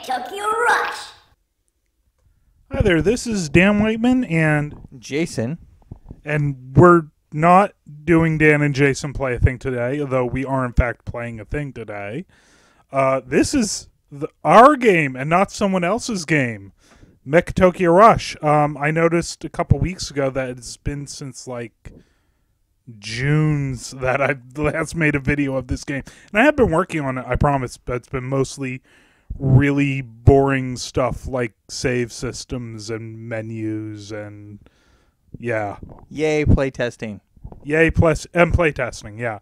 Mecha-Tokyo Rush! Hi there, this is Dan Whiteman, and Jason. we're not doing Dan and Jason Play a Thing today, although we are in fact playing a thing today. This is our game and not someone else's game, Mecha-Tokyo Rush. I noticed a couple weeks ago that it's been since like June's that I last made a video of this game. And I have been working on it, I promise, but it's been mostly really boring stuff like save systems and menus and yeah. Yay, playtesting. Yay, plus and playtesting, yeah.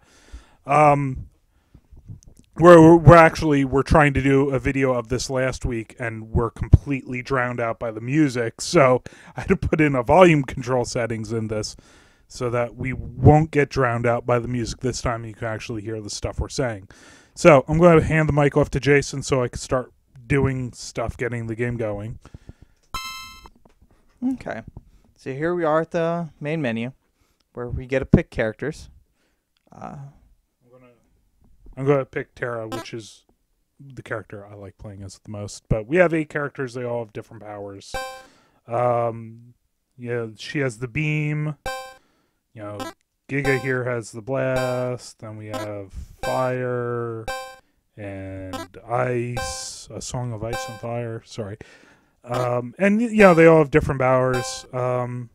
We're trying to do a video of this last week, and we're completely drowned out by the music, so I had to put in a volume control settings in this so that we won't get drowned out by the music this time. You can actually hear the stuff we're saying. So I'm going to hand the mic off to Jason so I can start doing stuff, getting the game going. Okay. So here we are at the main menu where we get to pick characters. I'm going to pick Tara, which is the character I like playing as the most. But we have 8 characters. They all have different powers. Yeah, she has the beam. You know, Giga here has the blast. Then we have fire and ice. A song of ice and fire. Sorry. And, you know, they all have different powers. That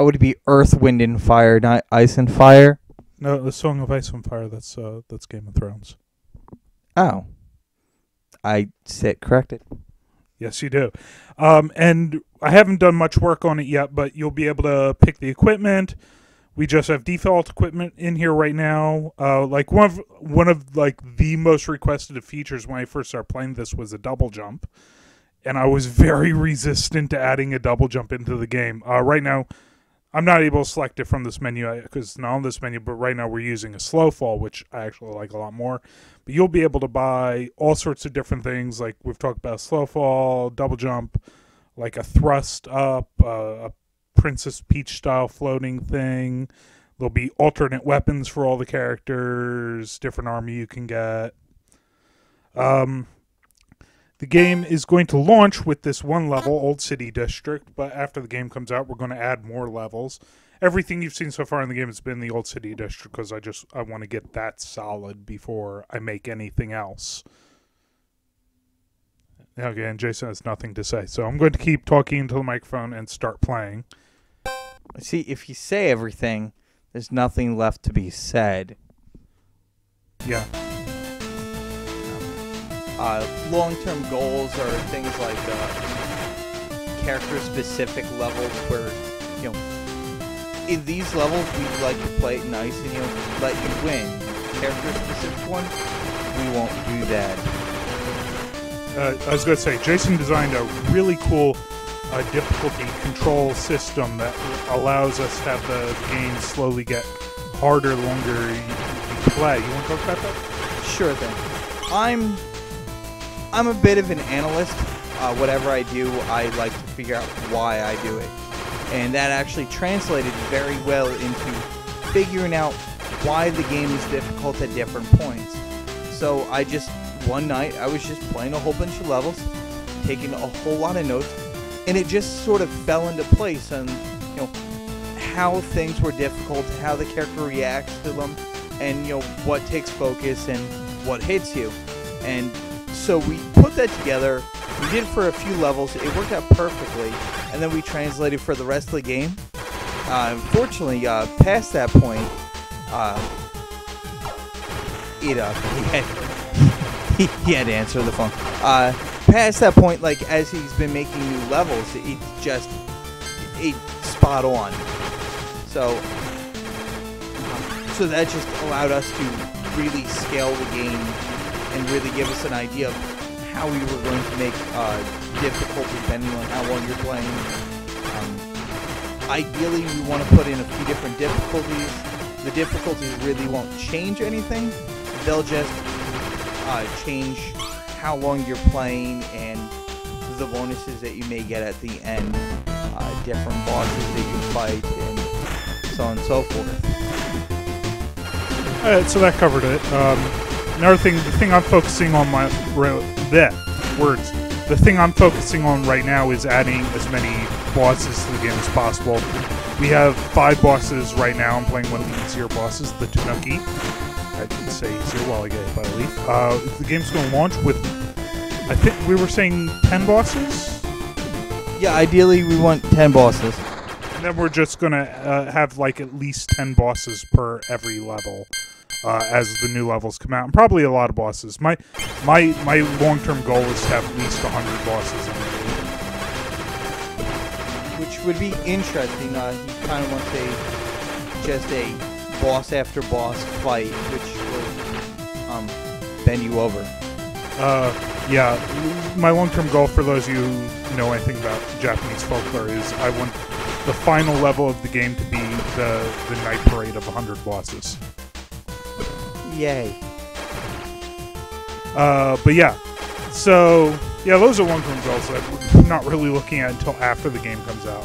would be Earth, Wind, and Fire, not Ice and Fire. No, the Song of Ice and Fire, that's Game of Thrones. Oh. I sit corrected. Yes, you do. And I haven't done much work on it yet, but you'll be able to pick the equipment. We just have default equipment in here right now. Like one of like the most requested features when I first started playing this was a double jump. And I was very resistant to adding a double jump into the game. Right now, I'm not able to select it from this menu because it's not on this menu, but right now we're using a slow fall, which I actually like a lot more. But you'll be able to buy all sorts of different things, like we've talked about slow fall, double jump, like a thrust up, a Princess Peach style floating thing. There'll be alternate weapons for all the characters, different armor you can get. The game is going to launch with this one level, Old City District, but after the game comes out, we're going to add more levels. Everything you've seen so far in the game has been the Old City District because I want to get that solid before I make anything else. Again, Jason has nothing to say, so I'm going to keep talking into the microphone and start playing. See, if you say everything, there's nothing left to be said. Yeah. Long-term goals are things like character-specific levels where, you know, in these levels we like to play it nice and, you know, let you win. Character-specific one, we won't do that. I was going to say, Jason designed a really cool difficulty control system that allows us to have the game slowly get harder the longer you play. You want to talk about that? Sure thing. I'm a bit of an analyst. Whatever I do, I like to figure out why I do it. And that actually translated very well into figuring out why the game is difficult at different points. So one night, I was just playing a whole bunch of levels, taking a whole lot of notes, and it just sort of fell into place on, you know, how things were difficult, how the character reacts to them, and, you know, what takes focus and what hits you. And so we put that together, we did it for a few levels, it worked out perfectly, and then we translated for the rest of the game. Unfortunately, past that point, he had to answer the phone. Past that point, like, as he's been making new levels, it's spot on. So that just allowed us to really scale the game and really give us an idea of how we were going to make difficulty depending on how long you're playing. Ideally, we want to put in a few different difficulties. The difficulties really won't change anything. They'll just change how long you're playing and the bonuses that you may get at the end, different bosses that you fight, and so on and so forth. So that covered it. Another thing, the thing I'm focusing on words. The thing I'm focusing on right now is adding as many bosses to the game as possible. We have 5 bosses right now. I'm playing one of the easier bosses, the Tanuki. I didn't say easier while I get it by the leaf. The game's going to launch with, I think we were saying 10 bosses? Yeah, ideally we want 10 bosses. And then we're just going to have like at least 10 bosses per every level as the new levels come out. And probably a lot of bosses. My long-term goal is to have at least 100 bosses in the game. Which would be interesting. He kind of wants just a boss after boss fight, which will bend you over. Yeah, my long-term goal, for those of you who know anything about Japanese folklore, is I want the final level of the game to be the night parade of 100 bosses. Yay. But yeah, so yeah, those are long-term goals that we're not really looking at until after the game comes out.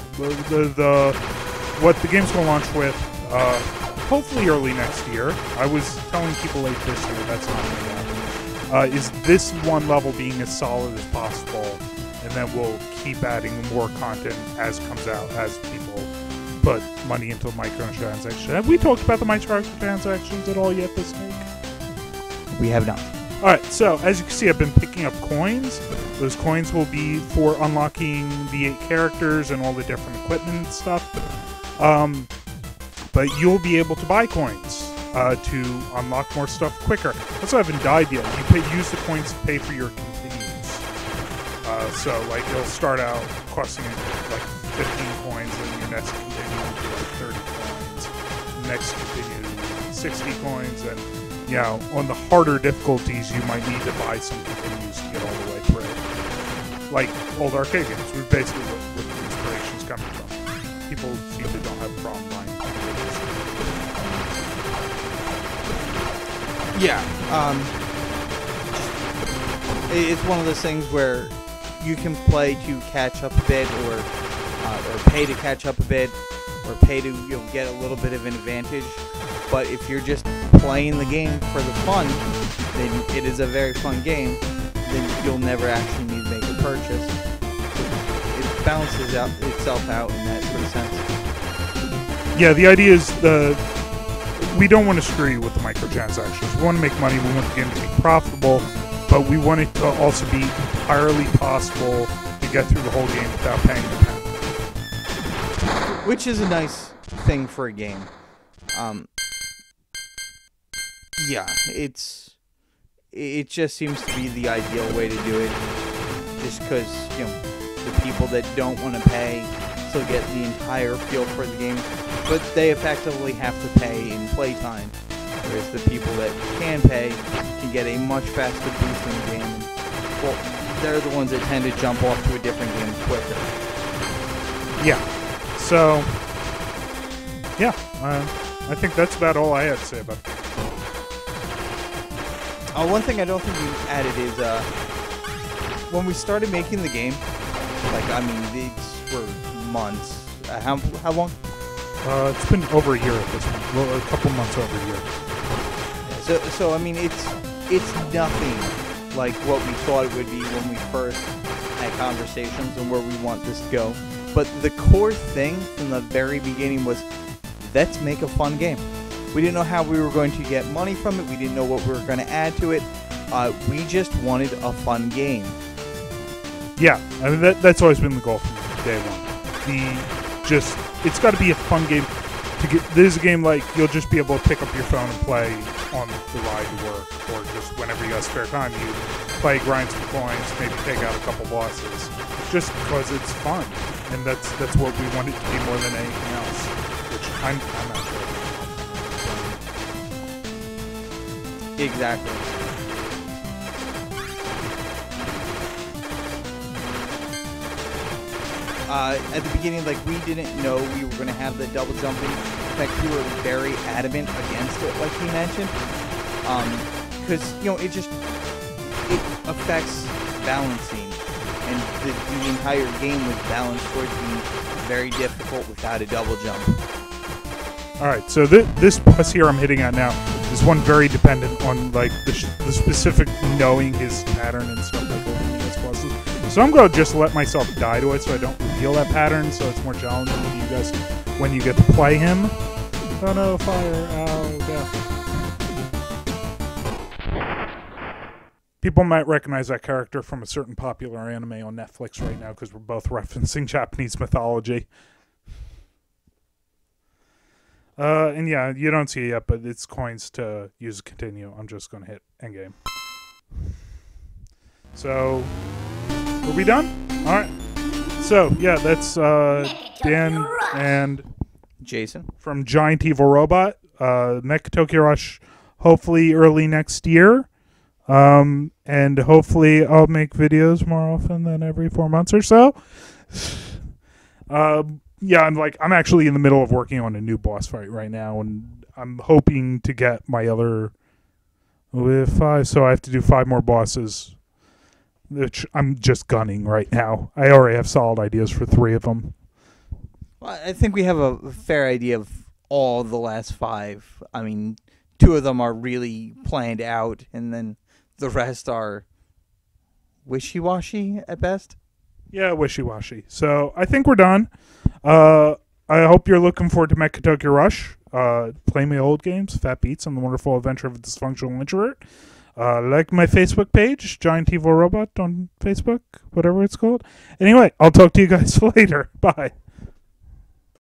What the game's going to launch with, hopefully early next year. I was telling people late this year, that's not going to happen. Is this one level being as solid as possible, and then we'll keep adding more content as it comes out, as people put money into microtransactions. Have we talked about the microtransactions at all yet this week? We have not. Alright, so as you can see, I've been picking up coins. Those coins will be for unlocking the 8 characters and all the different equipment and stuff. But you'll be able to buy coins to unlock more stuff quicker. Also, I haven't died yet. You use the coins to pay for your continues. So, like, it'll start out costing like 15 coins, and your next continue will be like 30 coins. Next continue, 60 coins, and yeah, on the harder difficulties, you might need to buy some continues to get all the way through. Like old arcade games, we're basically where the inspiration's coming from. People seem to don't have a problem buying continues. Yeah. It's one of those things where you can play to catch up a bit, or pay to catch up a bit, or pay to get a little bit of an advantage. But if you're just playing the game for the fun, then it is a very fun game. Then you'll never actually need to make a purchase. It balances out itself out in that sort of sense. Yeah, the idea is we don't want to screw you with the microtransactions. We want to make money. We want the game to be profitable, but we want it to also be entirely possible to get through the whole game without paying a penny. Which is a nice thing for a game. Yeah, it just seems to be the ideal way to do it. Just because the people that don't want to pay still get the entire feel for the game, but they effectively have to pay in playtime. Whereas the people that can pay can get a much faster boost in the game. Well, they're the ones that tend to jump off to a different game quicker. Yeah. So, yeah, I think that's about all I had to say about it. One thing I don't think we added is when we started making the game, these were months. How long? It's been over a year at this point. Well, a couple months over a year. So I mean, it's nothing like what we thought it would be when we first had conversations and where we want this to go. But the core thing from the very beginning was, let's make a fun game. We didn't know how we were going to get money from it. We didn't know what we were going to add to it. We just wanted a fun game. Yeah, I mean that's always been the goal from day one. It's got to be a fun game. This is a game like you'll just be able to pick up your phone and play on the ride to work, or just whenever you got spare time, you play, grind some coins, maybe take out a couple bosses, just because it's fun, and that's what we want it to be more than anything else. Which I'm not sure. Exactly. At the beginning, we didn't know we were going to have the double jumping. In fact, we were very adamant against it, like he mentioned. Because, it affects balancing. And the entire game was balanced towards being very difficult without a double jump. Alright, so this boss here I'm hitting at now is one very dependent on, the specific knowing his pattern and stuff like that. So I'm going to just let myself die to it so I don't reveal that pattern, so it's more challenging with you guys when you get to play him. Oh no, fire. Ow, death. People might recognize that character from a certain popular anime on Netflix right now because we're both referencing Japanese mythology. And yeah, you don't see it yet, but it's coins to use continue. I'm just going to hit endgame. So, are we done? All right. So, yeah, that's Dan and Jason from Giant Evil Robot. Mecha-Tokyo Rush, hopefully early next year. And hopefully I'll make videos more often than every 4 months or so. Yeah, I'm actually in the middle of working on a new boss fight right now, and I'm hoping to get my other with 5, so I have to do 5 more bosses, which I'm just gunning right now. I already have solid ideas for 3 of them. Well, I think we have a fair idea of all the last 5. I mean, 2 of them are really planned out, and then the rest are wishy-washy at best. Yeah, wishy-washy. So I think we're done. I hope you're looking forward to Mecha-Tokyo Rush. Play my old games, Fat Beats, and the Wonderful Adventure of a Dysfunctional Introvert. Like my Facebook page, Giant Evil Robot on Facebook, whatever it's called. Anyway, I'll talk to you guys later. Bye.